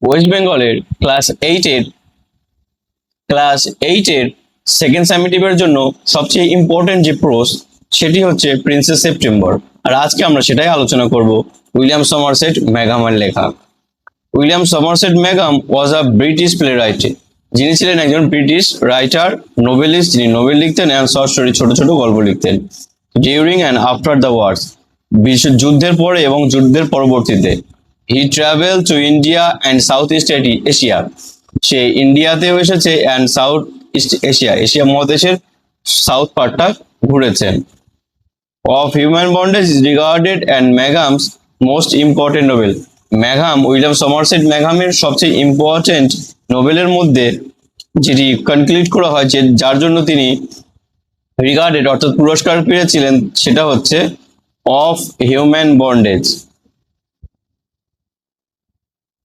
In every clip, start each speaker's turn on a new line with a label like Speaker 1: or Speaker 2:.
Speaker 1: West বেঙ্গলের class এইটের second সামেটিভের জন্য সবচেয়ে ইম্পর্টেন্ট যে প্রোস সেটি হচ্ছে প্রিন্সেস সেপ্টেম্বর। আর আজকে আমরা সেটাই আলোচনা করব, উইলিয়াম সমারসেট ম্যাগামের লেখা। উইলিয়াম সমারসেট ম্যাগাম was a British playwright, যিনি ছিলেন একজন ব্রিটিশ রাইটার, নোবেলিস্ট, যিনি নোবেল লিখতেন অ্যান্ড শর্ট স্টোরি, ছোট ছোট গল্প লিখতেন। During and after the wars, বিশ্ব যুদ্ধের পরে এবং যুদ্ধের পরবর্তীতে, he travel to India and South East Asia, সে ইন্ডিয়াতেও এসেছে অ্যান্ড সাউথ ইস্ট এশিয়া মহাদেশের সাউথ পার্টটা ঘুরেছেন। Of human bondage regarded and Maugham's most important novel, William Somerset ম্যাগামের সবচেয়ে ইম্পর্টেন্ট নোবেলের মধ্যে যেটি কনক্লুড করা হয়, যে যার জন্য তিনি রিগার্ডেড অর্থাৎ পুরস্কার পেয়েছিলেন, সেটা হচ্ছে of human bondage.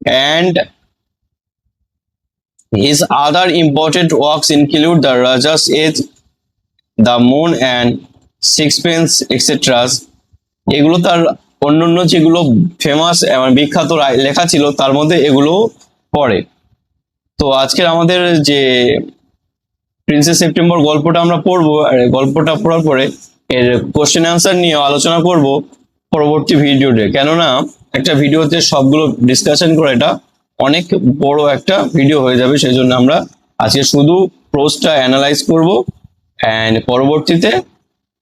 Speaker 1: And his other important works include the Raja's Age, The Moon and Sixpence, etc. এগুলো তার অন্যান্য যেগুলো ফেমাস বিখ্যাত লেখা ছিল তার মধ্যে এগুলো পড়ে। তো আজকের আমাদের যে প্রিন্সেস সেপ্টেম্বর গল্পটা আমরা পড়বো, আর গল্পটা পড়ার পরে এর কোশ্চেন অ্যান্সার নিয়ে আলোচনা করব পরবর্তী ভিডিওতে, কেননা একটা ভিডিওতে সবগুলো ডিসকাশন করে এটা অনেক বড় একটা ভিডিও হয়ে যাবে। সেই জন্য আমরা আজকে শুধু প্রোজটা অ্যানালাইজ করব অ্যান্ড পরবর্তীতে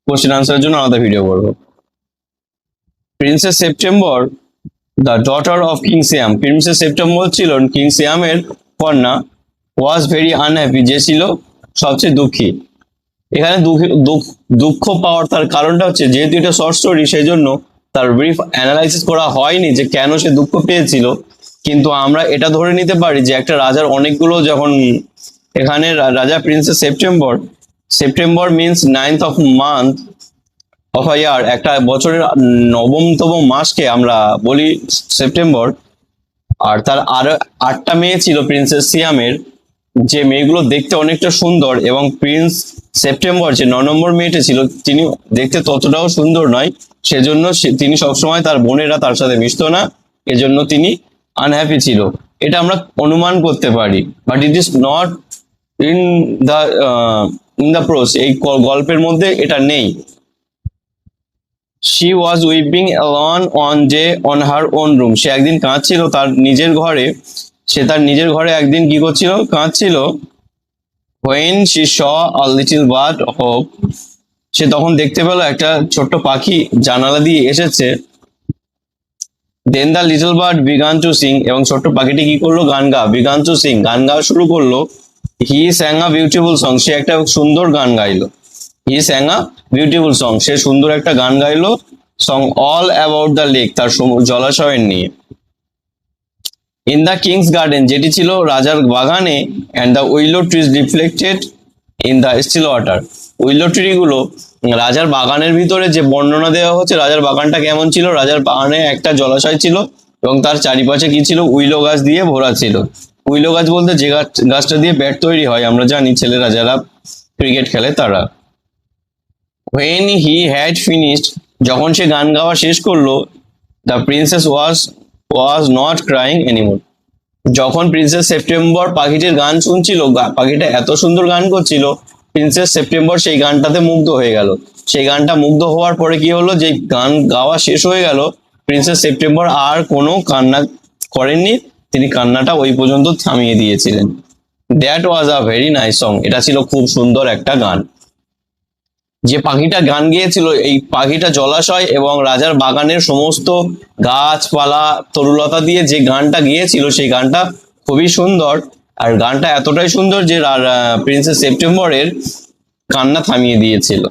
Speaker 1: কোশ্চেন আনসারের জন্য আলাদা ভিডিও করব। Princess September, the daughter of king Siam, princess September ছিলেন কিং সিয়ামের কন্যা। ওয়াজ ভেরি আনহ্যাপি, যে ছিল সবচেয়ে দুঃখী। এখানে দুঃখ পাওয়ার তার কারণটা হচ্ছে, যেহেতু এটা শর্ট স্টোরি, সেই জন্য তার ব্রিফ অ্যানালাইসিস করা হয়নি যে কেন সে দুঃখ পেয়েছিল। কিন্তু আমরা এটা ধরে নিতে পারি যে একটা রাজার অনেকগুলো, যখন এখানে রাজা princess September means 9th of month of a year, একটা বছরের নবমতম মাসকে আমরা বলি সেপ্টেম্বর। আর তার আরো 8টা মেয়ে ছিল প্রিন্সেস সিয়ামের, যে মেয়েগুলো দেখতে অনেকটা সুন্দর, এবং প্রিন্স সেপ্টেম্বর যে 9 নম্বর মেয়েটা ছিল, তিনি দেখতে ততটাও সুন্দর নয়। সেজন্য তিনি সবসময় তার বোনেরা তার সাথে মিশতো না, এজন্য তিনি আনহ্যাপি ছিল। এটা আমরা অনুমান করতে পারি, but it is not in the prose, এই গল্পের মধ্যে এটা নেই। She was weeping alone on day on her own room, সে একদিন কাঁদছিল তার নিজের ঘরে, একদিন কি করছিল, কাঁদছিল। when she saw a little bird hope, সে তখন দেখতে পেল একটা ছোট্ট পাখি জানালা দিয়ে এসেছে। then the little bird began to sing, এবং ছোট্ট পাখিটি কি করলো, began to sing, গান গাওয়া শুরু করলো। he sang a beautiful song, সে একটা সুন্দর গান গাইলো। he sang a beautiful song, সে সুন্দর একটা গান গাইলো। song all about the lake, তার জলাশয়ের নিয়ে। in the king's garden, যেটি ছিল রাজার বাগানে, and the willow trees reflected in the still water, উইলো tree গুলো, রাজার বাগানের ভিতরে যে বর্ণনা দেওয়া হচ্ছে রাজার বাগানটা কেমন ছিল, রাজার বাগানে একটা জলাশয় ছিল এবং তার চারিপাশে কি ছিল, উইলো গাছ দিয়ে ভরা ছিল। উইলো গাছ বলতে যে গাছটা দিয়ে ব্যাট তৈরি হয়, আমরা জানি ছেলেরা যারা ক্রিকেট খেলে তারা। when he had finished, যখন সে গান গাওয়া শেষ করলো, the princess was not crying anymore, যখন প্রিন্সেস সেপ্টেম্বর পাখিটির গান শুনছিল, পাখিটা এত সুন্দর গান করছিল, প্রিন্সেস সেপ্টেম্বর সেই গানটাতে মুগ্ধ হয়ে গেল। সেই গানটা মুগ্ধ হওয়ার পরে কি হলো, যে গান গাওয়া শেষ হয়ে গেল, প্রিন্সেস সেপ্টেম্বর আর কোনো কান্না করেননি, তিনি কান্নাটা ওই পর্যন্ত থামিয়ে দিয়েছিলেন। That was a very nice song, এটা ছিল খুব সুন্দর একটা গান। যে পাখিটা গান গেয়েছিল, এই পাখিটা জলাশয় এবং রাজার বাগানের সমস্ত গাছপালা তরুলতা দিয়ে যে গানটা গিয়েছিল, সেই গানটা খুবই সুন্দর। আর গানটা এতটাই সুন্দর যে প্রিন্সেস সেপ্টেম্বরের কান্না থামিয়ে দিয়েছিল।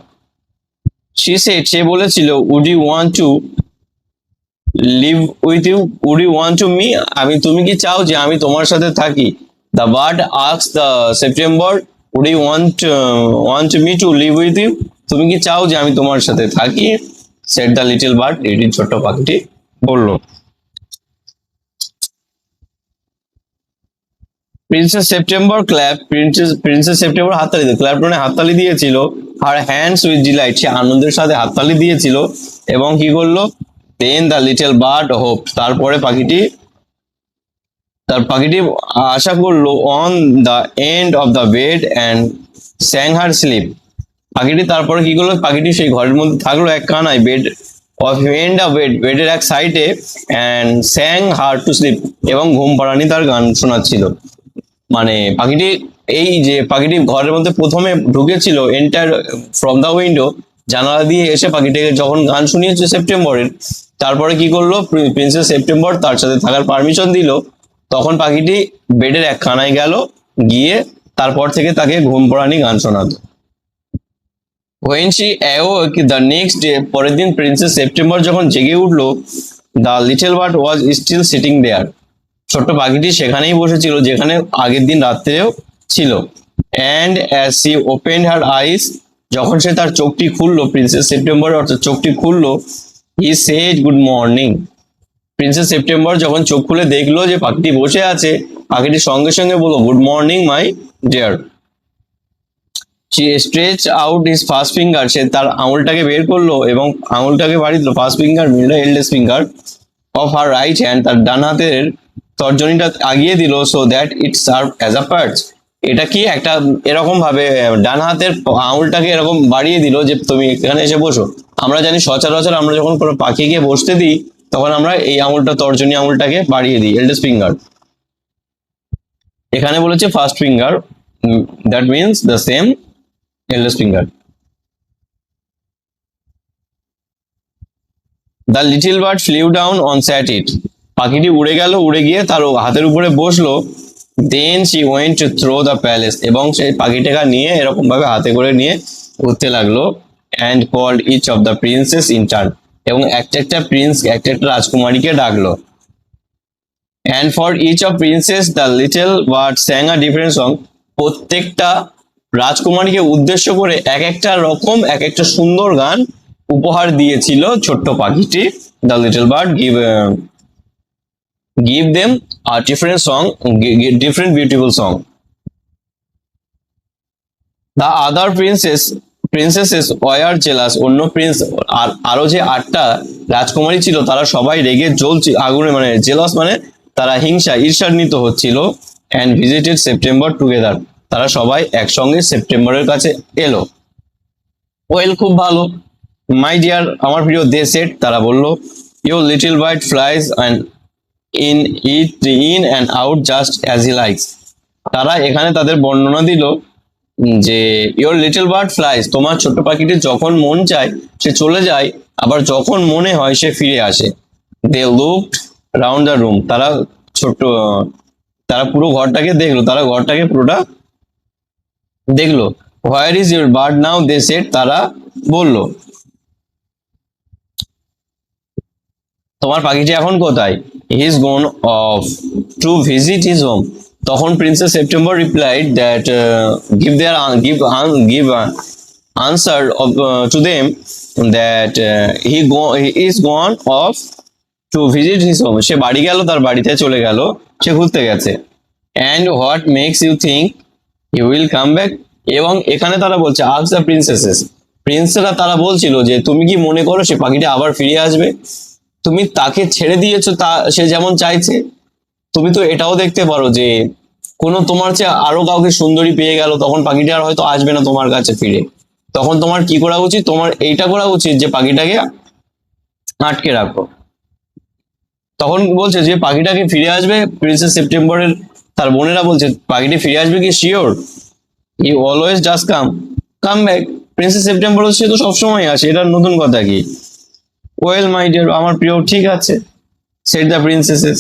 Speaker 1: সে বলেছিল, would you want to live with you, would you want to me, তুমি কি চাও যে আমি তোমার সাথে থাকি। The bird asks the September, would you want me to live with you, তুমি কি চাও যে আমি তোমার সাথে থাকি। সেড দ্য লিটল বার্ড, এটি ছোট্ট পাখিটি বলল। Princess September clap, princess September হাততালি দিল, ক্ল্যাপ মানে হাততালি দিয়েছিল। হার হ্যান্ডস উইথ ডিলাইট, সে আনন্দের সাথে হাততালি দিয়েছিল। এবং কি করলো, then the little bird hope, তারপরে পাখিটি তার পাখিটি আশা করলো on the end of the bed and sang her sleep. পাখিটি তারপরে কি করলো, পাখিটি সেই ঘরের মধ্যে থাকলো এক কানায় bed of end of bed, বেডের এক সাইডে, and sang her to sleep, এবং ঘুম পাড়ানি তার গান শোনাচ্ছিল। মানে পাখিটি, এই যে পাখিটি ঘরের মধ্যে প্রথমে ঢুকেছিল এন্টার ফ্রম দ্য উইন্ডো, জানালা দিয়ে এসে পাখিটিকে যখন গান শুনিয়েছে সেপ্টেম্বরের, তারপরে কি করলো, প্রিন্সেস সেপ্টেম্বর তার সাথে থাকার পারমিশন দিল, তখন পাখিটি বেডের এক খানায় গেল, গিয়ে তারপর থেকে তাকে ঘুম পাড়ানি গান শোনাতো। When she awoke the next day, পরের দিন প্রিন্সেস সেপ্টেম্বর যখন জেগে উঠলো, the little bird was still sitting there, ছোট্ট পাখিটি সেখানেই বসেছিল যেখানে আগের দিন রাত্রেও ছিল। And as she opened her eyes, যখন সে তার চোখটি খুললো, প্রিন্সেস সেপ্টেম্বর অর্থাৎ চোখটি খুললো, he said good morning, princess September যখন চোখ খুলে দেখলো যে পাখিটি বসে আছে, পাখিটি সঙ্গে সঙ্গে বললো good morning my dear. she stretched out his first finger, সে তার আঙুলটাকে বের করলো এবং আঙুলটাকে বাড়ি দিল, first finger middle eldest finger of her right hand, তার ডান হাতের তর্জনীটা আগিয়ে দিল, so that it serve as a পার্চ, এটা কি একটা এরকম ভাবে ডান হাতের আঙুলটাকে এরকম বাড়িয়ে দিল যে তুমি এখানে এসে বসো। আমরা জানি সচরাচর আমরা যখন কোনো পাখিকে বসতে দিই তখন আমরা এই আঙুলটা, তর্জনী আঙুলটাকে বাড়িয়ে দিই, এল্ডেস্ট ফিঙ্গার। এখানে বলেছে first finger, that means the same eldest finger. The little bird flew down on sat it, পাখিটি উড়ে গেল, উড়ে গিয়ে তার হাতের উপরে বসলো। Then she went to throw the palace, এবং সেই পাখিটাকে নিয়ে এরকম ভাবে হাতে করে নিয়ে উঠতে লাগলো। And called each of the princess in turn, এবং একটা একটা প্রিন্স, একটা একটা রাজকুমারীকে ডাকলো। And for each of princess the little bird sang a different song, প্রত্যেকটা রাজকুমারীকে উদ্দেশ্য করে এক একটা রকম এক একটা সুন্দর গান উপহার দিয়েছিল ছোট্ট পাখিটি। The little bird give them a different song, different beautiful song. The other princesses were jealous, অন্য প্রিন্স আরো যে 8টা রাজকুমারী ছিল তারা সবাই রেগে জ্বলছিল আগুনে, মানে জেলাস মানে তারা হিংসা ঈর্ষান্বিত হচ্ছিল। and visited September together, তারা সবাই একসঙ্গে সেপ্টেম্বরের কাছে এলো। ওয়েল, খুব ভালো। মাই ডিয়ার, আমার প্রিয়, দে সেড, তারা বলল, your little bird flies and in and out just as he likes, তারা এখানে তাদের বর্ণনা দিল যে ইউর লিটল বার্ড ফ্লাইজ, তোমার ছোট্ট পাখিটি যখন মন চায় সে চলে যায়, আবার যখন মনে হয় সে ফিরে আসে। They looked round the room, তারা পুরো ঘরটাকে দেখলো, তারা ঘরটাকে পুরোটা দেখলো। Where is your bird now, they said, তারা বলল তোমার পাখিটি এখন কোথায়? He is gone off to visit his home, তখন princess September replied that give answer to them that he is gone off to visit his home, সে বাড়ি গেল, তার বাড়িতে চলে গেল, সে ঘুরতে গেছে। and what makes you think he will come back, এবং এখানে তারা বলছে ask the princesses, প্রিন্সেসরা তারা বলছিল যে তুমি কি মনে করো সে পাখিটা আবার ফিরে আসবে? তুমি তাকে ছেড়ে দিয়েছো, তা সে যেমন চাইছে, তুমি তো এটাও দেখতে পারো যে কোনো তোমার চেয়ে আরো কাউকে সুন্দরী পেয়ে গেল, তখন পাখিটা আর হয়তো আসবে না তোমার কাছে ফিরে, তখন তোমার কি করা উচিত? তোমার এইটা করা উচিত যে পাখিটাকে আটকে রাখো। তখন বলছে যে পাখিটাকে ফিরে আসবে, প্রিন্সেস সেপ্টেম্বরের তার বোনেরা বলছে পাখিটি ফিরে আসবে কি sure? He always just come back, princess September সে তো সবসময় আসে, এটার নতুন কথা কি? ওয়েল মাই ডিয়ার, আমার প্রিয়, ঠিক আছে, said the princesses,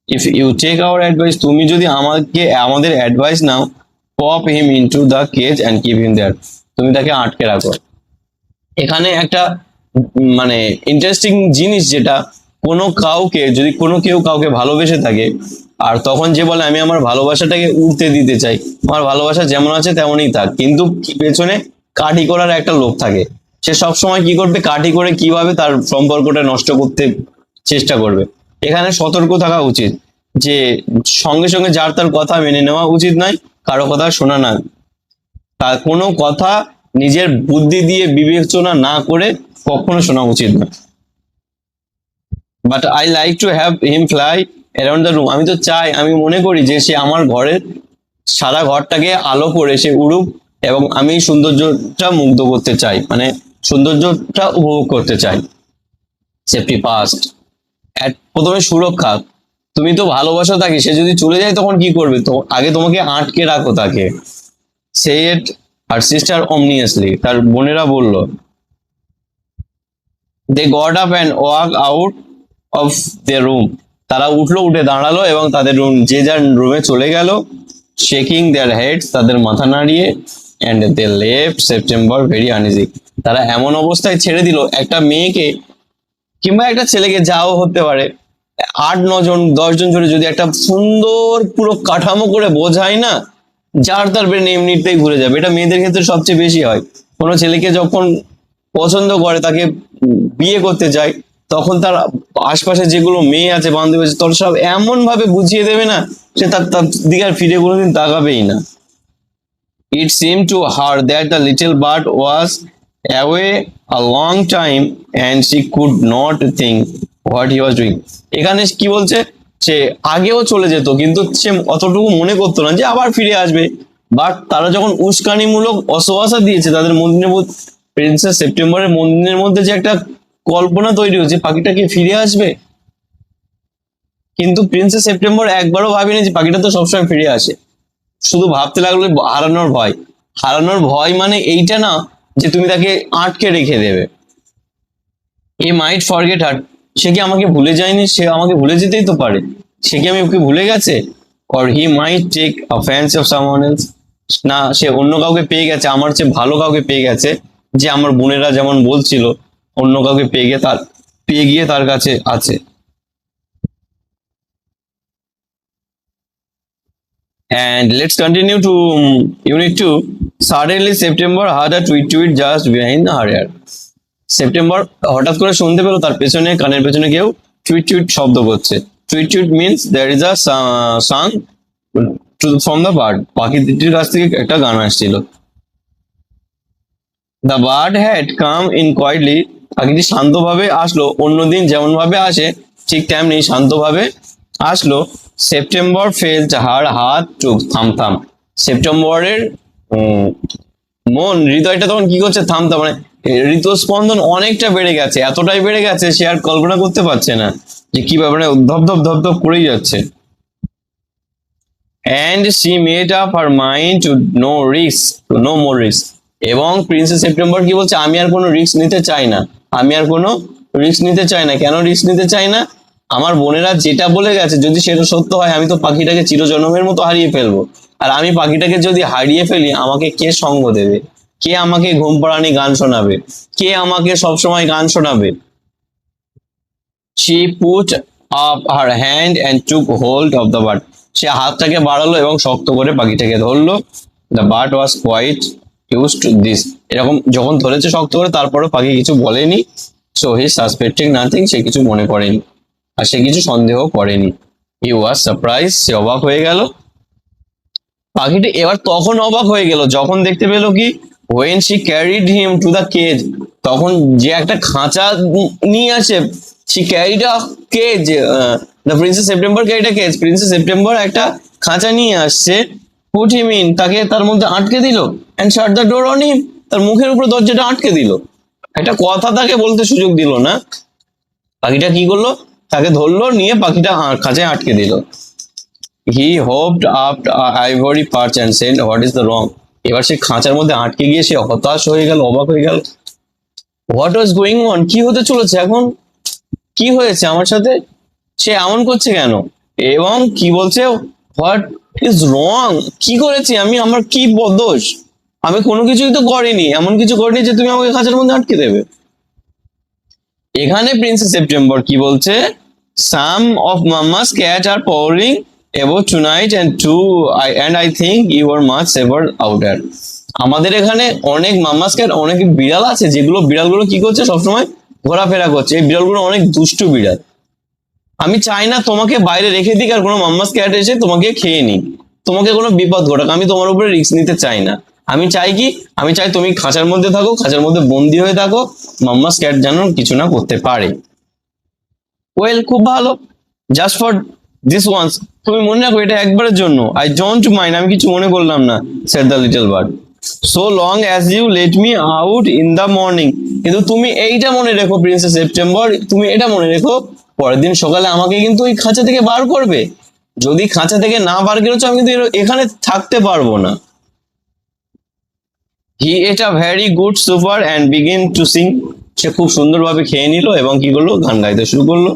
Speaker 1: if you take our advice, তুমি যদি আমাদের অ্যাডভাইস নাও, pop him into the cage and keep him there, তুমি তাকে আটকে রাখো। এখানে একটা মানে ইন্টারেস্টিং জিনিস, যেটা কোনো কাউকে যদি কেউ কাউকে ভালোবেসে থাকে, আর তখন যে বলে আমি আমার ভালোবাসাটাকে উড়তে দিতে চাই, আমার ভালোবাসা যেমন আছে তেমনই থাক, কিন্তু পেছনে কাঠি করার একটা লোক থাকে, সে সবসময় কি করবে, কাঠি করে কিভাবে তার সম্পর্কটা নষ্ট করতে চেষ্টা করবে। এখানে সতর্ক থাকা উচিত যে সঙ্গে সঙ্গে যার তার কথা মেনে নেওয়া উচিত নয়, কারো কথা শোনা না, তার কোনো কথা নিজের বুদ্ধি দিয়ে বিবেচনা না করে কখনো শোনা উচিত না। But I like to have him fly around the room. আমি তো চাই, আমি মনে করি যে সে আমার ঘরের সারা ঘরটাকে আলো করে সে উড়ুক, এবং আমি সৌন্দর্যটা মুগ্ধ করতে চাই, মানে সৌন্দর্যটা উপভোগ করতে চাই। সেফটি ফার্স্ট, প্রথমে সুরক্ষা। তুমি তো ভালোবাসো তাকে, সে যদি চলে যায় তখন কি করবে? তো আগে তোমাকে আটকে রাখো তাকে। সে ইট আর সিস্টার অমনিয়াসলি, তার বোনেরা বলল। They got up and walk out of the room, তারা উঠলো, উঠে দাঁড়ালো এবং তাদের রুম, যে যার রুমে চলে গেল। শেকিং দেয়ার হেডস, তাদের মাথা নাড়িয়ে। And they left September very uneasy, তারা এমন অবস্থায় ছেড়ে দিল একটা মেয়েকে কিংবা একটা ছেলেকে, যাও হতে পারে, 8 9 জন 10 জন ধরে যদি একটা সুন্দর পুরো কাঠামো করে বোঝায় না, যার তার ব্রেন এমনিতেই ঘুরে যাবে। এটা মেয়েদের ক্ষেত্রে সবচেয়ে বেশি হয়। কোনো ছেলেকে যখন পছন্দ করে, তাকে বিয়ে করতে যায়, তখন তার আশপাশে যেগুলো মেয়ে আছে, বান্ধবী আছে, তোর সব এমন ভাবে বুঝিয়ে দেবে না, সে তার তার দিকে আর ফিরে কোনোদিন তাকাবেই না। It seemed to her that the little bird was away a long time and she could not think what he was doing. এখানে কি বলছে? সে আগেও চলে যেত, কিন্তু সে অতটুকু মনে করতো না যে আবার ফিরে আসবে। বাট তারা যখন উস্কানিমূলক অশোয়াশা দিয়েছে তাদের মন্দিরের মধ্যে, প্রিন্সেস সেপ্টেম্বরের মন্দিরের মধ্যে যে একটা কল্পনা তৈরি হয়েছে পাখিটা কি ফিরে আসবে, কিন্তু প্রিন্সেস সেপ্টেম্বর একবারও ভাবেনি যে পাখিটা তো সবসময় ফিরে আসে। শুধু ভাবতে লাগলো হারানোর ভয়। হারানোর ভয় মানে এইটা না যে তুমি তাকে আটকে রেখে দেবে। এ মাইট ফরগেট হার, সে কি আমাকে ভুলে যায়নি? সে আমাকে ভুলে যেতেই তো পারে। সে কি আমি ওকে ভুলে গেছে? Or he might take a fancy of someone else, না সে অন্য কাউকে পেয়ে গেছে, আমার চেয়ে ভালো কাউকে পেয়ে গেছে, যে আমার বোনেরা যেমন বলছিল অন্য কাউকে পেয়ে গিয়ে তার কাছে আছে। And let's continue to Unit 2. Suddenly, September heard a tweet just behind her ear. September হঠাৎ করে শুনতে পেলো তার পেছনে, কানের পেছনে কেউ টুইট শব্দ করছে। Tweet means there is a song from the bird, পাখিটির কাছ থেকে একটা গান আসছিল। The bird had come in quietly, পাখিটি শান্তভাবে আসলো, অন্যদিন যেমন ভাবে আসে ঠিক তেমনি শান্তভাবে আসলো। সেপ্টেম্বর ফেল্ট হার হাত টুক থাম, সেপ্টেম্বরের হৃদয়টা তখন কি করছে? থামতাম, মানে হৃদস্পন্দন অনেকটা বেড়ে গেছে, এতটাই বেড়ে গেছে সে আর কল্পনা করতে পারছে না যে কি ব্যাপারে ধপ করেই যাচ্ছে। And she made up her mind to no more risk, এবং প্রিন্সেস সেপ্টেম্বর কি বলছে? আমি আর কোনো রিস্ক নিতে চাই না, আমি আর কোনো রিস্ক নিতে চাই না। কেন রিস্ক নিতে চাই না? আমার বোনেরা যেটা বলে গেছে যদি সেটা সত্য হয়, আমি তো পাখিটাকে চিরজন্মের মতো হারিয়ে ফেলবো। আর আমি পাখিটাকে যদি হারিয়ে ফেলি, আমাকে কে সঙ্গ দেবে? কে আমাকে ঘুম পাড়ানি গান শোনাবে? কে আমাকে সবসময় গান শোনাবে? She put up her hand and took hold of the bird. সে হাতটাকে বাড়ালো এবং শক্ত করে পাখিটাকে ধরলো। The bird was quite used to this. এরকম যখন ধরেছে শক্ত করে, তারপরে পাখি কিছু বলেনি। So he suspecting nothing, সে কিছু মনে করেনি আর সে কিছু সন্দেহ করেনি। He was surprised, সে অবাক হয়ে গেল। পাখিটি এবার তখন অবাক হয়ে গেল যখন দেখতে পেল কি, when she carried him to the cage, তখন যে একটা খাঁচা নিয়ে আসে, she carried a cage, the princess September carried a cage, princess September একটা খাঁচা নিয়ে আসছে। put him in, তাকে তার মধ্যে আটকে দিল, and shut the door on him, তার মুখের উপর দরজাটা আটকে দিল। একটা কথা তাকে বলতে সুযোগ দিল না। পাখিটা কি করলো? তাকে ধরলো, নিয়ে পাখিটা খাঁচায় আটকে দিল। He hopped up ivory perch and said, "What is the wrong?" এবার সে খাঁচার মধ্যে আটকে গিয়ে সে হতাশ হয়ে গেল, অবাক হয়ে গেল। What was going on? কি হতে চলেছে এখন? কি হয়েছে আমার সাথে? সে এমন করছে কেন? এবং কি বলছে? What is wrong? কি করেছি আমি? আমার কি দোষ? আমি কোনো কিছুই তো করিনি, এমন কিছু করিনি যে তুমি আমাকে খাঁচার মধ্যে আটকে দেবে। এখানে প্রিন্সেস সেপ্টেম্বর কি বলছে? Some of Mama's cat are pouring about tonight and I think you are much safer out there. আমাদের এখানে অনেক মামাস ক্যাট, অনেক বিড়াল আছে, যেগুলো বিড়ালগুলো কি করছে? সবসময় ঘোরাফেরা করছে। এই বিড়ালগুলো অনেক দুষ্টু বিড়াল। আমি চাই না তোমাকে বাইরে রেখে দিক আর কোনো মাম্মাস ক্যাট এসে তোমাকে খেয়ে নিক, তোমাকে কোনো বিপদ ঘটাক। আমি তোমার উপরে রিস্ক নিতে চাই না। আমি চাই কি? আমি চাই তুমি খাঁচার মধ্যে থাকো, খাঁচার মধ্যে বন্দি হয়ে থাকো, মাম্মাস ক্যাট যেন কিছু না করতে পারে। ওয়েল, খুব ভালো। জাস্ট ফর দিস ওয়ান্স, তুমি মনে রাখো এটা একবারের জন্য। আই ডোন্ট মাইন্ড, আমি কিছু মনে করলাম না, said the little bird. So long as you let me out in the morning, কিন্তু তুমি এইটা মনে রেখো প্রিন্সেস সেপ্টেম্বর, তুমি এটা মনে রেখো পরের দিন সকালে আমাকে কিন্তু ওই খাঁচা থেকে বার করবে। যদি খাঁচা থেকে না বার করেছো আমি কিন্তু এখানে থাকতে পারবো না। He ate a very good supper and begin to sing, সে খুব সুন্দরভাবে খেয়ে নিল এবং কি করলো, গান গাইতে শুরু করলো।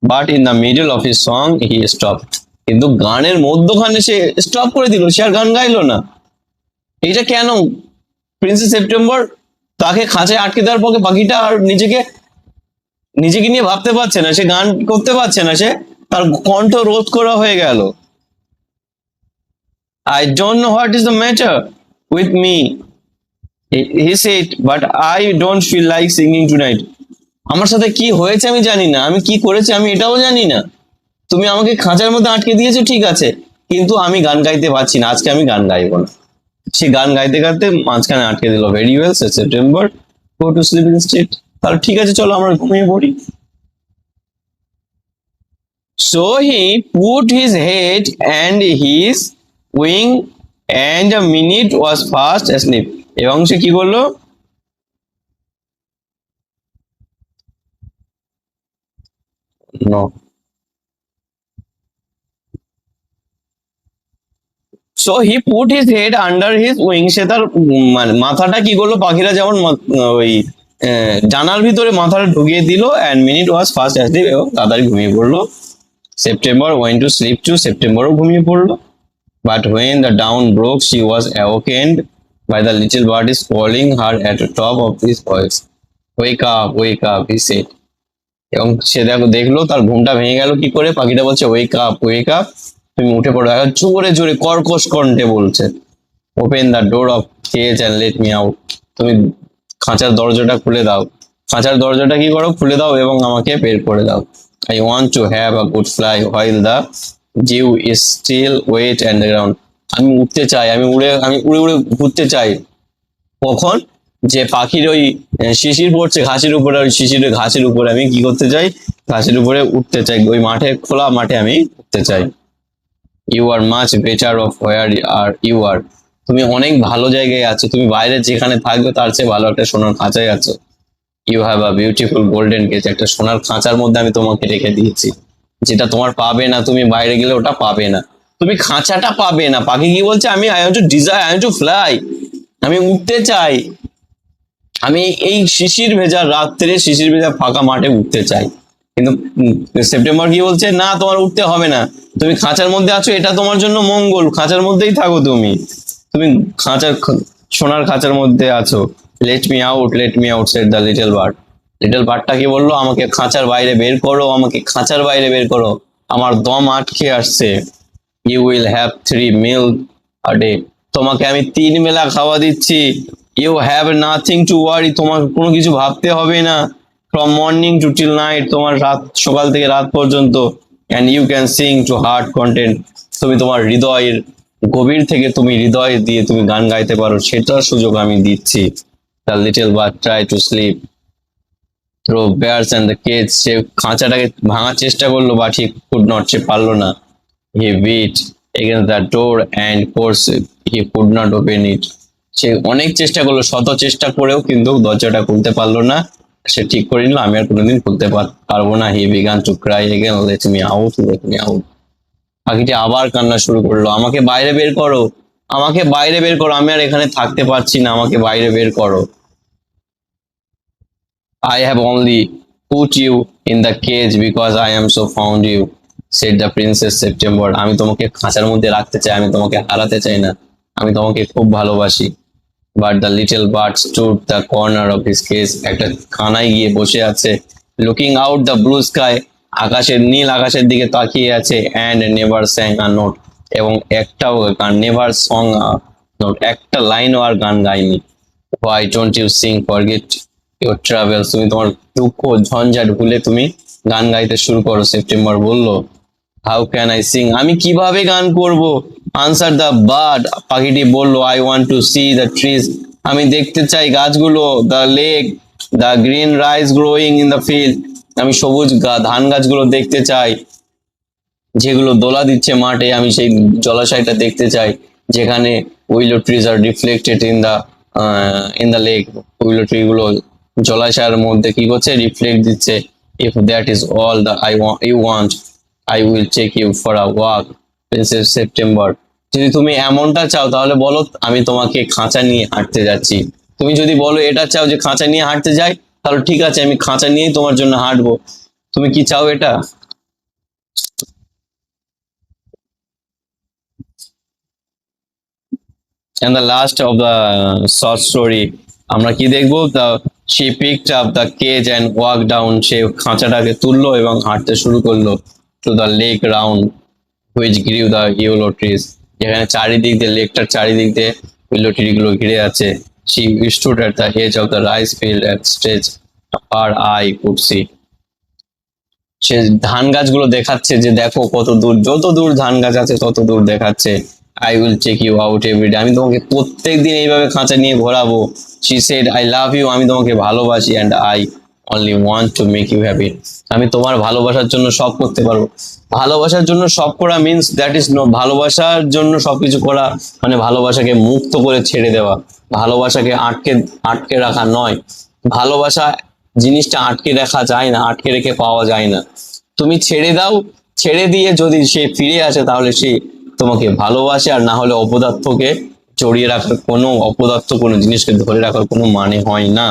Speaker 1: But in the middle of his song he stop, কিন্তু গানের মধ্যখানে সে স্টপ করে দিল, সে আর গান গাইলো না। এটা কেন? প্রিন্সেস সেপ্টেম্বর তাকে খাঁচায় আটকে দেওয়ার পরে পাখিটা আর নিজেকে নিজেকে নিয়ে ভাবতে পারছে না, সে গান করতে পারছে না, সে তার কণ্ঠ রোধ করা হয়ে গেল। I don't know what is the matter with me, he said, but I don't feel like singing tonight. আমার সাথে কি হয়েছে আমি জানি না, আমি কি করেছি আমি এটাও জানি না। তুমি আমাকে খাঁচার মধ্যে আটকে দিয়েছো ঠিক আছে, কিন্তু আমি গান গাইতে পারছি না, আজকে আমি গান গাইবো না। সে গান গাইতে গাইতে মাঝখানে আটকে দিল। Very well September, go to sleep instead, তাহলে ঠিক আছে চলো আমরা ঘুমিয়ে পড়ি। So he put his head and his wing and a minute was fast asleep, এবং সে কি করলো, no, so he put his head under his wing, সে তার মানে মাথাটা কি করলো, পাখিরা যেমন ওই জানার ভিতরে মাথাটা ঢুকিয়ে দিল। And minute was fast asleep, এবং তাড়াতাড়ি ঘুমিয়ে পড়লো। September went to sleep too, সেপ্টেম্বরও ঘুমিয়ে পড়লো। But when the dawn broke, she was awakened by the little bird is calling her at the top of his voice. Wake up, he said. এবং সে দেখলো তার ঘুমটা ভেঙে গেল কি করে, পাখিটা বলছে ওয়েক আপ, তুমি উঠে পড়ো, এখন জোরে জোরে কর্কশ কণ্ঠে বলছে। Open the door of cage and let me out, তুমি খাঁচার দরজাটা খুলে দাও, খাঁচার দরজাটা কি করো, খুলে দাও এবং আমাকে বের করে দাও। I want to have a good fly while the dew is still wet and the ground, আমি উঠতে চাই, আমি উড়ে উড়ে ঘুরতে চাই। কখন? যে পাখির ওই শিশির পড়ছে ঘাসের উপরে, ওই ঘাসের উপরে আমি কি করতে চাই, ঘাসের উপরে উঠতে চাই, ওই মাঠে, খোলা মাঠে আমি উঠতে চাই। You are much better off where are you are, তুমি অনেক ভালো জায়গায় আছো, তুমি বাইরে যেখানে থাকবে তার চেয়ে ভালো একটা সোনার খাঁচায় আছো। You have a beautiful golden cage, একটা সোনার খাঁচার মধ্যে আমি তোমাকে রেখে দিয়েছি, যেটা তোমার পাবে না, তুমি বাইরে গেলে ওটা পাবে না, তুমি খাঁচাটা পাবে না। পাখি কি বলছে, আমি I want two desire, I want to fly, আমি উঠতে চাই, আমি এই শিশির ভেজা রাত্রে, শিশির ভেজা ফাঁকা মাঠে উঠতে চাই। কিন্তু সেপ্টেম্বর কি বলছে, না তোমার উঠতে হবে না, তুমি খাঁচার মধ্যে আছো, এটা তোমার জন্য মঙ্গল, খাঁচার মধ্যেই থাকো, তুমি তুমি খাঁচার সোনার খাঁচার মধ্যে আছো। Let me out said the little bird, little বার্ডটা কি বললো, আমাকে খাঁচার বাইরে বের করো, আমাকে খাঁচার বাইরে বের করো, আমার দম আটকে আসছে। You will have 3 meal a day, তোমাকে আমি 3 বেলা খাওয়া দিচ্ছি। You have nothing to worry, তোমার কোনো কিছু ভাবতে হবে না। From morning to till night, তোমার রাত, সকাল থেকে রাত পর্যন্ত। And you can sing to heart content, তুমি তোমার হৃদয়ের গভীর থেকে তুমি হৃদয় দিয়ে তুমি গান গাইতে পারো, সেটার সুযোগ আমি দিচ্ছি। The little bird try to slip through bars and the cage, সে খাঁচাটাকে ভাঙার চেষ্টা করলো, বাট হি কুড নট, সে পারলো না। He beat against the door and course he could not open it, সে অনেক চেষ্টা করলো, শত চেষ্টা করেও কিন্তু দরজাটা খুলতে পারলো না। সে ঠিক করে নিল, আমি আর কোনোদিন খুলতে পারবো না। He began to cry again, late me out, late me out, পাখিটি আবার কান্না শুরু করলো, আমাকে বাইরে বের করো, আমাকে বাইরে বের করো, আমি আর এখানে থাকতে পারছি না, আমাকে বাইরে বের করো। I have only put you in the cage because I am so fond you, said the princess September. আমি তোমাকে খাঁচার মধ্যে রাখতে চাই, আমি তোমাকে হারাতে চাই না, আমি তোমাকে খুব ভালোবাসি। But the little bird stood the corner of his cage, একটা খানায় গিয়ে বসে আছে, looking out the blue sky, আকাশের নীল আকাশের দিকে তাকিয়ে আছে, and never sang a note, এবং একটাও গান, never sung a note, একটা লাইনও আর গান গায়নি। Why don't you sing, forget your travels, তুমি তোমার দুঃখ ঝঞ্ঝাট ভুলে তুমি গান গাইতে শুরু করো, সেপ্টেম্বর বলল। হাউ ক্যান আই সিং, আমি কিভাবে গান করব, আনসার দ্য বার্ড, পাখিটি বলল। I want two C the trees, আমি দেখতে চাই গাছগুলো, the lake, the green rice growing in the field, আমি সবুজ ধান গাছগুলো দেখতে চাই। যেগুলো দোলা দিচ্ছে মাঠে, আমি সেই জলাশয়টা দেখতে চাই যেখানে willow trees are reflected in the lake. Willow tree গুলো জলাশয়ের মধ্যে কি করছে, রিফ্লেক্ট দিচ্ছে। If that is all the you want, I will take you for a walk princess September. যদি তুমি এমনটা চাও তাহলে বলো, আমি তোমাকে খাঁচা নিয়ে হাঁটতে যাচ্ছি। তুমি যদি বলো এটা চাও যে খাঁচা নিয়ে হাঁটতে যাই, তাহলে ঠিক আছে, আমি খাঁচা নিয়েই তোমার জন্য হাঁটবো। তুমি কি চাও এটা? And the last of the short story, আমরা কি দেখবো, the she picked up the cage and walked down, সে খাঁচাটাকে তুললো এবং হাঁটতে শুরু করলো to the lake round which grew the willow trees, যেখানে চারিদিক দিয়ে, লেকটার চারিদিক দিয়ে willow tree গুলো ঘিরে আছে। she stood at the edge of the rice field and stretched her eye could see, সে ধান গাছগুলো দেখাচ্ছে যে দেখো কত দূর, যত দূর ধান গাছ আছে তত দূর দেখাচ্ছে। I will check you out everyday, আমি তোমাকে প্রত্যেক দিন এইভাবে খাঁচা নিয়ে ঘোরাবো। She said I love you, আমি তোমাকে ভালোবাসি, and I only want to make you happy, আমি তোমার ভালোবাসার জন্য সব করতে পারবো। ভালোবাসার জন্য সব করা মিনস দ্যাট ইজ নো, ভালোবাসার জন্য সবকিছু করা মানে ভালোবাসাকে মুক্ত করে ছেড়ে দেওয়া, ভালোবাসাকে আটকে আটকে রাখা নয়। ভালোবাসা জিনিসটা আটকে রাখা যায় না, আটকে রেখে পাওয়া যায় না। তুমি ছেড়ে দাও, ছেড়ে দিয়ে যদি সে ফিরে আসে তাহলে সে তোমাকে ভালোবাসে, আর না হলে অপদার্থকে জড়িয়ে রাখার কোনো, অপদার্থ কোনো জিনিসকে ধরে রাখার কোনো মানে হয় না।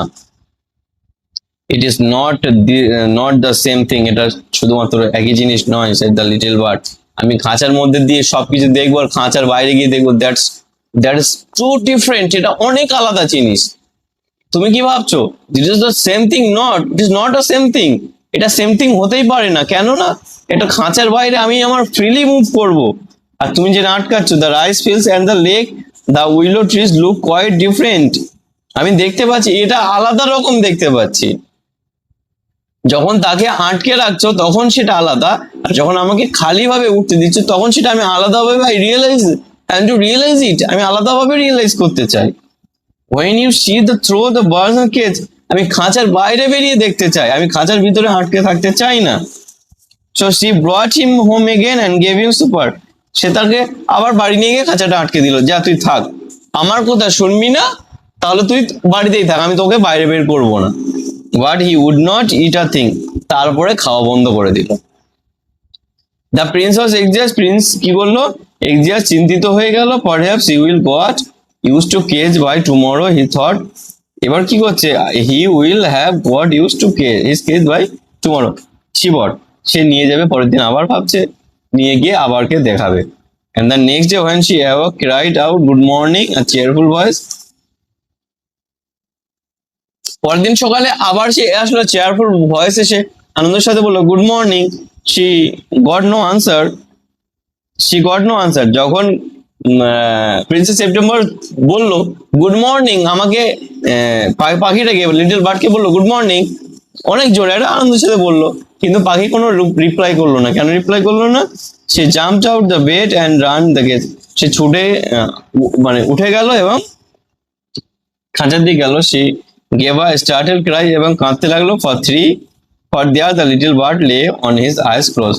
Speaker 1: ইট is not the same thing, এটা শুধুমাত্র একই জিনিস নয়। সেড দ্য লিটল বার্ড, আমি খাঁচার মধ্যে দিয়ে সবকিছু দেখবো আর খাঁচার বাইরে গিয়ে দেখবো, দ্যাটস টু ডিফারেন্ট, এটা অনেক আলাদা জিনিস। তুমি কি ভাবছো this is the same thing? Not, it is not a same thing. এটা সেম থিং হতেই পারে না, কেন না? এটা খাঁচার বাইরে আমি আমার ফ্রিলি মুভ করব। আর তুমি যে আটকাচ্ছ, the rice fields and the lake, the willow trees look quite different, আমি দেখতে পাচ্ছি এটা আলাদা রকম দেখতে পাচ্ছি। যখন তাকে আটকে রাখছো তখন সেটা আলাদা, আর যখন আমাকে খালি ভাবে উঠতে দিচ্ছ তখন সেটা আমি আলাদাভাবে I realise and to realise it, আমি আলাদাভাবে রিয়েলাইজ করতে চাই। when you see the throw the birds and cage, আমি খাঁচার বাইরে বেরিয়ে দেখতে চাই, আমি খাঁচার ভিতরে আটকে থাকতে চাই না। so she brought him home again and gave him supper, সে তাকে আবার বাড়ি নিয়ে গিয়ে খাঁচাটা আটকে দিল, যা তুই থাক, আমার কথা শুনবি না, তাহলে তুই বাড়িতেই থাক, আমি তোকে বাইরে বের করবো না। but he would not eat a thing, তারপরে খাওয়া বন্ধ করে দিল। দ্য প্রিন্স ওয়াজ এক্সিয়াস, প্রিন্স কি বললো, এক্সিয়াস চিন্তিত হয়ে গেল। perhaps he will got used to cage by tomorrow, he thought, এবার কি করছে, he will have got used to his cage by tomorrow, শিবর, সে নিয়ে যাবে পরের দিন, আবার ভাবছে নিয়ে গিয়ে আবারকে দেখাবে। and the next day when she awoke, cried out good morning a cheerful voice, পরের দিন সকালে আবার সে আসলো চেয়ারফুল ভয়েসে, সে আনন্দের সাথে বললো good morning. she got no answer, যখন প্রিন্সেস সেপ্টেম্বর বলল গুড মর্নিং, আমাকে পাখিটাকে, লিটল বার্ডকে বললো গুড মর্নিং, অনেক জোরে একটা আনন্দের সাথে বললো, কিন্তু পাখি কোনো রিপ্লাই করলো না। কেন রিপ্লাই করলো না? সে jumped out the bed and run the gate, সে ছুটে মানে উঠে গেল এবং খাঁচার দিকে গেল। সে গেভ আ স্টার্টেড ক্রাই, এবং কাঁদতে লাগলো। For there the little bird lay on his eyes close,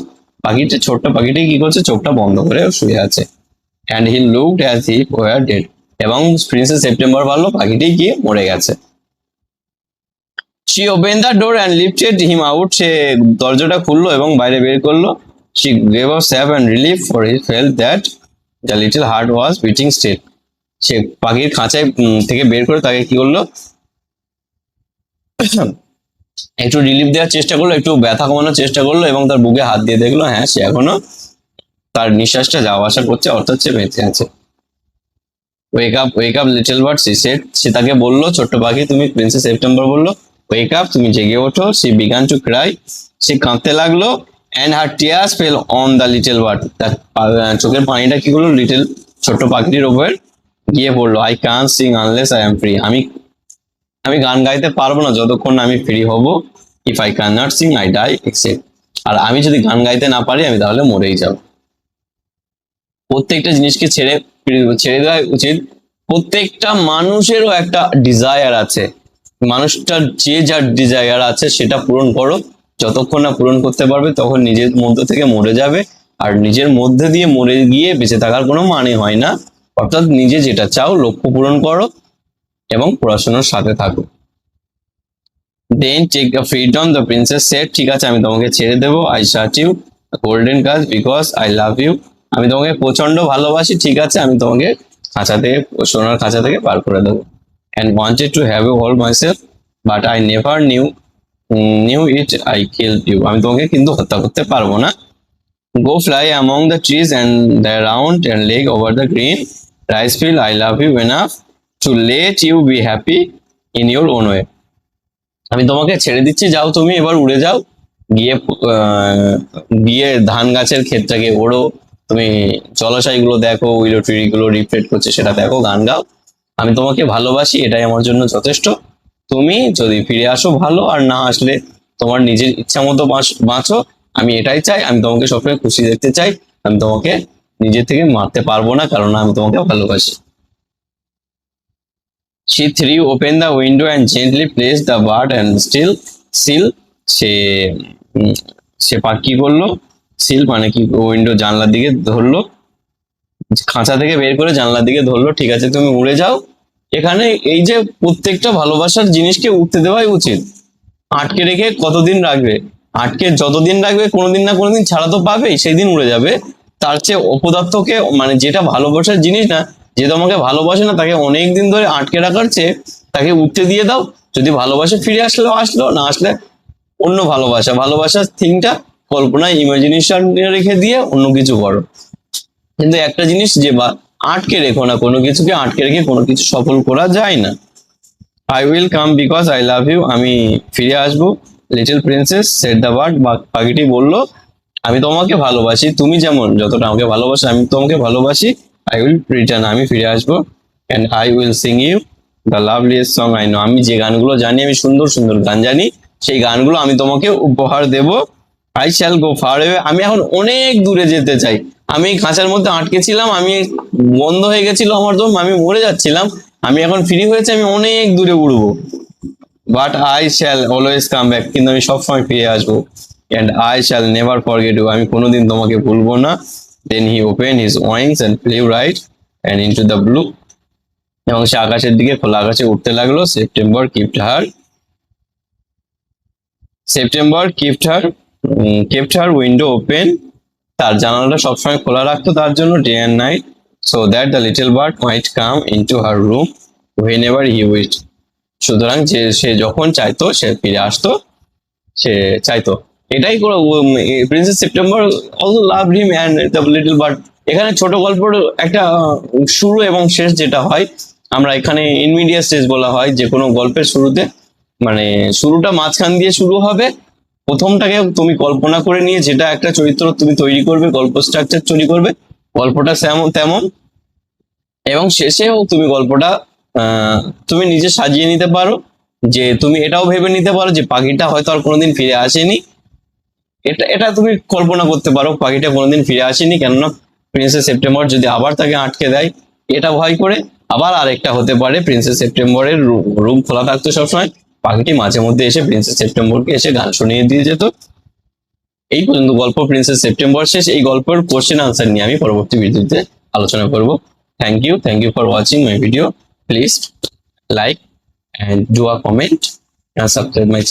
Speaker 1: পাখিটা, ছোট্ট পাখিটি কি করছে, চোখটা বন্ধ করে শুয়ে আছে। and he looked as if were dead, এবং প্রিন্সেস সেপ্টেম্বর ভাবলো পাখিটি গিয়ে মরে গেছে। she opened the door and lifted him out, সে দরজাটা খুললো এবং বাইরে বের করলো। she gave a sigh and relief, for he felt that the little heart was beating still, সে পাখির খাঁচায় থেকে বের করে তাকে কি করলো, একটু রিলিফ দেওয়ার চেষ্টা করলো, একটু ব্যথা কমানোর চেষ্টা করলো, এবং তার বুকে হাত দিয়ে দেখলো হ্যাঁ সে এখনো তার নিঃশ্বাসটা যাওয়া আসা করছে, অর্থাৎ সে বেঁচে আছে। ওয়েক আপ লিটল বার্ড, সে তাকে বললো, ছোট্ট পাখি তুমি, প্রিন্সেস সেপ্টেম্বর বললো ওয়েক আপ, তুমি জেগে ওঠো। সে বিগান টু ক্রাই, সে কাঁদতে লাগলো। And her tears fail on the little bird, তার চোখের পানিটা কি করলো, ছোট্ট পাখিটির উপর গিয়ে পড়লো। আই কান Singh unless I am free, আমি গান গাইতে পারবো না যতক্ষণ না আমি ফ্রি হব। If I can not sing I die except, আর আমি যদি গান গাইতে না পারি আমি তাহলে মরেই যাব। প্রত্যেকটা জিনিসকে ছেড়ে দেওয়া উচিত। প্রত্যেকটা মানুষেরও একটা ডিজায়ার আছে, মানুষটার যে যার ডিজায়ার আছে সেটা পূরণ করো, যতক্ষণ না পূরণ করতে পারবে তখন নিজের মধ্য থেকে মরে যাবে, আর নিজের মধ্যে দিয়ে মরে গিয়ে বেঁচে থাকার কোনো মানে হয় না। অর্থাৎ নিজে যেটা চাও লক্ষ্য পূরণ করো এবং পড়াশোনার সাথে থাকো। Then take the freedom, the princess said, ঠিক আছে আমি তোমাকে ছেড়ে দেবো। I shut you golden cage because I love you, আমি তোমাকে প্রচন্ড ভালোবাসি, ঠিক আছে আমি তোমাকে খাঁচা থেকে, সোনার খাঁচা থেকে বার করে দেবো। And wanted to have you all myself but I never knew it, I killed you, আমি তোমাকে কিন্তু হত্যা করতে পারবো না। Go fly among the trees and the round and leg over the green rice field. I love you enough to let you be happy in your own way. আমি তোমাকে ছেড়ে দিচ্ছি, যাও তুমি এবার উড়ে যাও, গিয়ে গিয়ে ধান গাছের ক্ষেতটাকে ওড়ো, তুমি জলাশয়গুলো দেখো, উইলো ট্রি গুলো রিফ্লেক্ট করছে সেটা দেখো, গান গাও, আমি তোমাকে ভালোবাসি, এটাই আমার জন্য যথেষ্ট। তুমি যদি ফিরে আসো ভালো, আর না আসলে তোমার নিজের ইচ্ছা মতো বাঁচো, আমি এটাই চাই, আমি তোমাকে সবসময় খুশি দেখতে চাই, আমি তোমাকে নিজে থেকে মারতে পারবো না, কারণ আমি তোমাকে ভালোবাসি। She threw open the window and gently placed the bird and seal, সে সে কি করলো, সিল মানে কি, উইন্ডো জানলার দিকে ধরলো, খাঁচা থেকে বের করে জানলার দিকে ধরলো, ঠিক আছে তুমি উড়ে যাও। এখানে এই যে প্রত্যেকটা ভালোবাসার জিনিসকে উঠতে দেওয়াই উচিত, আটকে রেখে কতদিন রাখবে, আটকে যতদিন রাখবে কোনোদিন না কোনোদিন ছাড়া তো পাবেই, সেই দিন উড়ে যাবে। তার চেয়ে অপদার্থকে, মানে যেটা ভালোবাসার জিনিস না, যে তোমাকে ভালোবাসে না, তাকে অনেক দিন ধরে আটকে রাখার চেয়ে তাকে উঠতে দিয়ে দাও, যদি ভালোবাসে ফিরে আসলো আসলো, না আসলে অন্য ভালোবাসার থিংটা কল্পনায় ইমাজিনেশন রেখে দিয়ে অন্য কিছু করো। কিন্তু একটা জিনিস যে আটকে রেখো না, কোনো কিছুকে আটকে রেখে কোনো কিছু সফল করা যায় না। I will come because I love you, আমি ফিরে আসবো। Little princess said the bird, পাখিটি বলল আমি তোমাকে ভালোবাসি, তুমি যেমন যতটা আমাকে ভালোবাসো আমি তোমাকে ভালোবাসি। আই উইল রিটার্ন, আমি ফিরে আসবো। And I will sing you the loveliest song I know, আমি যে গানগুলো জানি, আমি সুন্দর সুন্দর গান জানি, সেই গানগুলো আমি তোমাকে উপহার দেব। I shall go far away, আমি এখন অনেক দূরে যেতে চাই, আমি খাঁচার মধ্যে আটকে ছিলাম, আমি বন্ধ হয়ে গেছিল আমার দম, আমি মরে যাচ্ছিলাম, আমি এখন ফ্রি হয়েছে, আমি অনেক দূরে উড়বো। But I shall always come back, কিন্তু আমি সবসময় ফিরে আসবো। And I shall never forget you, আমি কোনোদিন তোমাকে ভুলবো না। Then he open his wings and flew right and into the blue, এবং সে আকাশের দিকে, খোলা আকাশে উঠতে লাগলো। September kept her window open, তার জানালাটা সবসময় খোলা রাখতো তার জন্য, day and night, so that the little bird might come into her room whenever he wished, সুতরাং যে সে যখন চাইতো সে ফিরে আসতো, সে চাইতো। এটাই করে princess September also love him and the little bird. এখানে ছোট গল্পের একটা শুরু এবং শেষ যেটা হয়, আমরা এখানে ইনমিডিয়েট স্টেজ বলা হয় যে কোনো গল্পের শুরুতে, মানে শুরুটা মাঝখান দিয়ে শুরু হবে, প্রথমটাকে তুমি কল্পনা করে নিয়ে যেটা একটা চরিত্র তুমি তৈরি করবে, গল্প স্ট্রাকচার তৈরি করবে, গল্পটা তেমন, এবং শেষেও তুমি গল্পটা তুমি নিজে সাজিয়ে নিতে পারো, যে তুমি এটাও ভেবে নিতে পারো যে পাখিটা হয়তো আর কোনোদিন ফিরে আসেনি, এটা এটা তুমি কল্পনা করতে পারো পাখিটা কোনোদিন ফিরে আসেনি, কেননা প্রিন্সেস সেপ্টেম্বর যদি আবার তাকে আটকে দেয় এটা ভয় করে, আবার আরেকটা হতে পারে প্রিন্সেস সেপ্টেম্বরের রুম খোলা থাকতো সবসময়, পাখিটি মাঝে মধ্যে এসে প্রিন্সেস সেপ্টেম্বরকে এসে গান শুনিয়ে দিয়ে যেত। এই পর্যন্ত গল্প প্রিন্সেস সেপ্টেম্বর শেষ। এই গল্পের কোশ্চেন আনসার নিয়ে আমি পরবর্তী ভিডিওতে আলোচনা করব। Thank you for watching my video. Please like and do a comment and subscribe my channel.